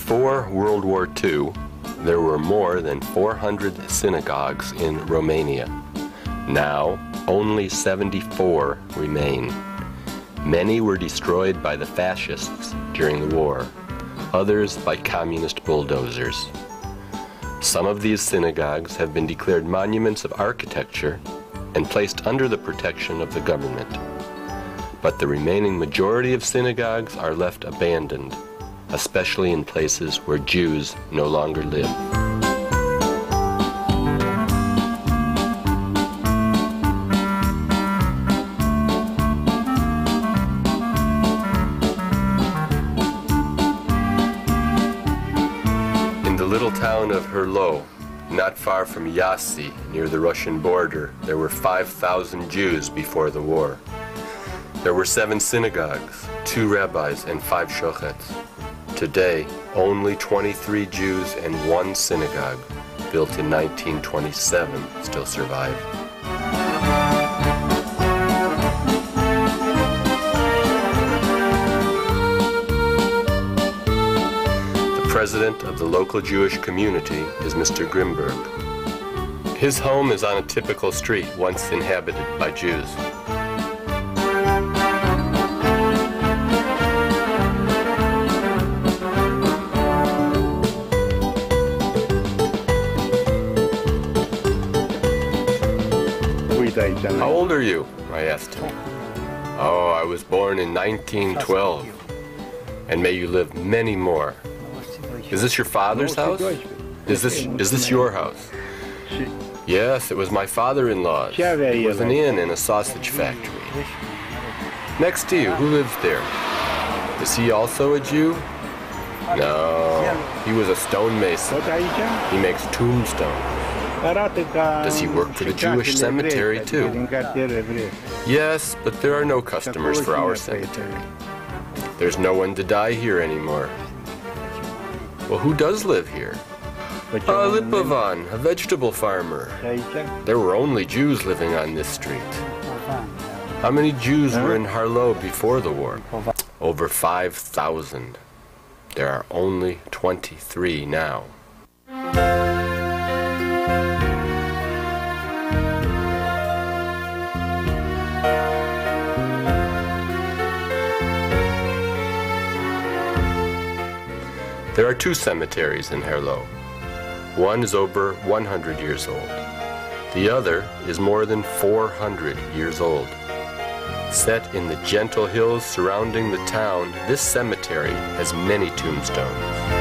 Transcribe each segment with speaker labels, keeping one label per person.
Speaker 1: Before World War II, there were more than 400 synagogues in Romania. Now, only 74 remain. Many were destroyed by the fascists during the war, others by communist bulldozers. Some of these synagogues have been declared monuments of architecture and placed under the protection of the government. But the remaining majority of synagogues are left abandoned, especially in places where Jews no longer live. In the little town of Herlo, not far from Jassy, near the Russian border, there were 5,000 Jews before the war. There were 7 synagogues, 2 rabbis, and 5 shochets. Today, only 23 Jews and 1 synagogue, built in 1927, still survive. The president of the local Jewish community is Mr. Grimberg. His home is on a typical street once inhabited by Jews. How old are you? I asked him. Oh, I was born in 1912. And may you live many more. Is this your father's house? Is this your house? Yes, it was my father-in-law's. It was an inn and a sausage factory. Next to you, who lives there? Is he also a Jew? No, he was a stonemason. He makes tombstones. Does he work for the Jewish cemetery too? Yes, but there are no customers for our cemetery. There's no one to die here anymore. Well, who does live here? Lipovan, a vegetable farmer. There were only Jews living on this street. How many Jews were in Harlo before the war? Over 5,000. There are only 23 now. There are 2 cemeteries in Herlo. One is over 100 years old. The other is more than 400 years old. Set in the gentle hills surrounding the town, this cemetery has many tombstones.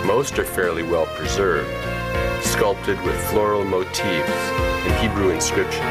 Speaker 1: Most are fairly well preserved, sculpted with floral motifs and Hebrew inscriptions.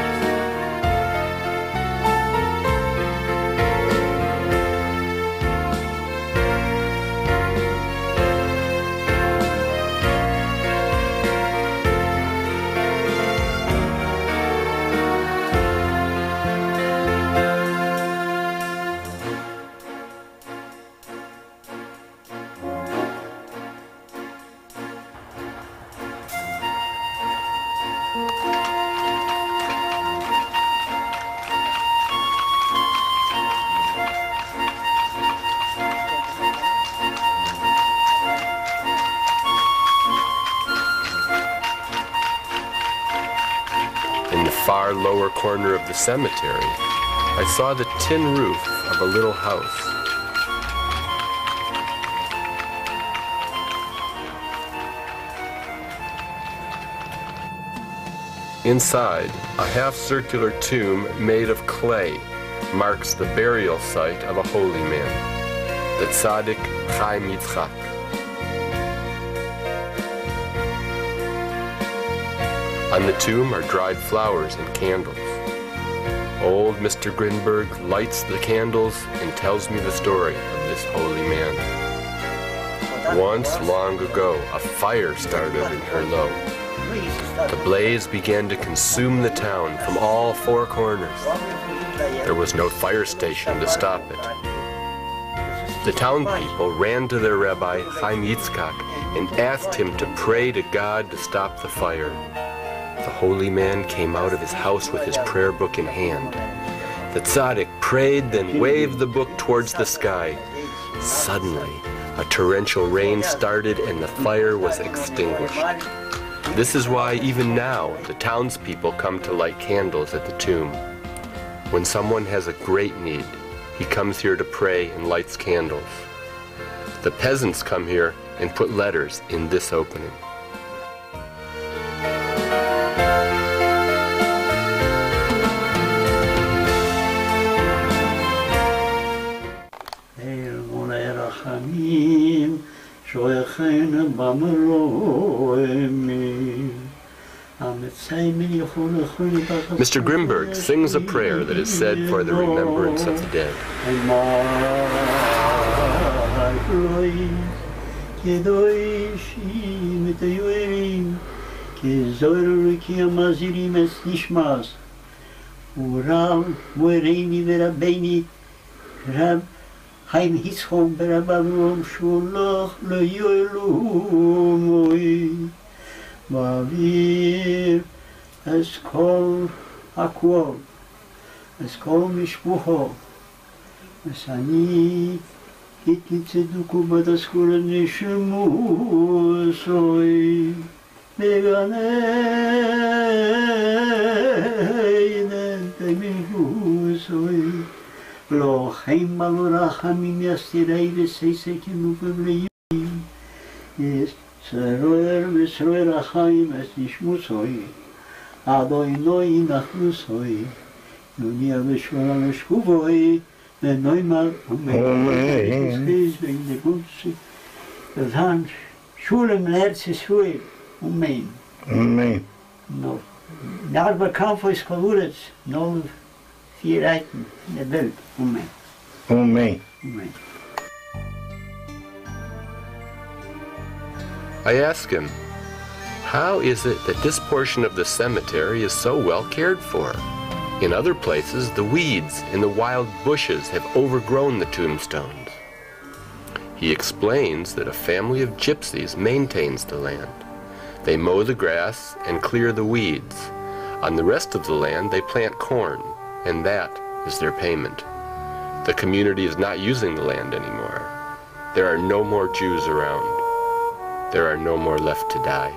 Speaker 1: In the far lower corner of the cemetery, I saw the tin roof of a little house. Inside, a half-circular tomb made of clay marks the burial site of a holy man, the Tzaddik Chaim Yitzchak. On the tomb are dried flowers and candles. Old Mr. Grinberg lights the candles and tells me the story of this holy man. Once, long ago, a fire started in Herlo. The blaze began to consume the town from all four corners. There was no fire station to stop it. The town people ran to their rabbi, Chaim Yitzchak, and asked him to pray to God to stop the fire. The holy man came out of his house with his prayer book in hand. The tzaddik prayed, then waved the book towards the sky. Suddenly, a torrential rain started and the fire was extinguished. This is why even now the townspeople come to light candles at the tomb. When someone has a great need, he comes here to pray and lights candles. The peasants come here and put letters in this opening. Mr. Grimberg sings a prayer that is said for the remembrance of the dead.
Speaker 2: Chaim Yitzchak Berabavrom Shulach Le'Yoelumoi Ma'avir Es Kol HaKol Es Kol Mishpucho Es Ani Kitni Tzeduku Badaskul Nishemu Soi Beganeiden Temihu Soi Lo Chaim Malurachamim Yastirei V'Seiseki Nukavleyim Yes Seroer V'Seroer Achaim Es Nishmu Soi Adoi Noi Nachnu Soi Yunia V'Shvara V'Shkuvoi V'Noimar Amen Wegen der Gunst Das Han Schulem Lerz Yisruel Amen
Speaker 3: Amen
Speaker 2: No Narba Kampf is Kaluretz No 4 Eiten in der Welt. Amen.
Speaker 3: Amen.
Speaker 2: Amen.
Speaker 1: I ask him, how is it that this portion of the cemetery is so well cared for? In other places, the weeds and the wild bushes have overgrown the tombstones. He explains that a family of gypsies maintains the land. They mow the grass and clear the weeds. On the rest of the land, they plant corn, and that is their payment. The community is not using the land anymore. There are no more Jews around. There are no more left to die.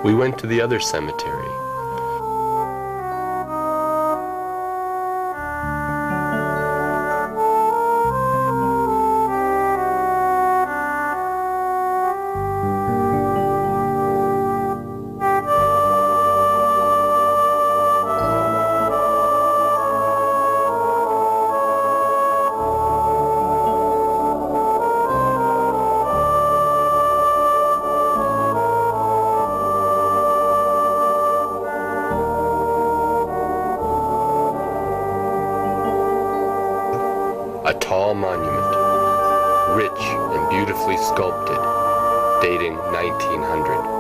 Speaker 1: We went to the other cemetery. A tall monument, rich and beautifully sculpted, dating 1900.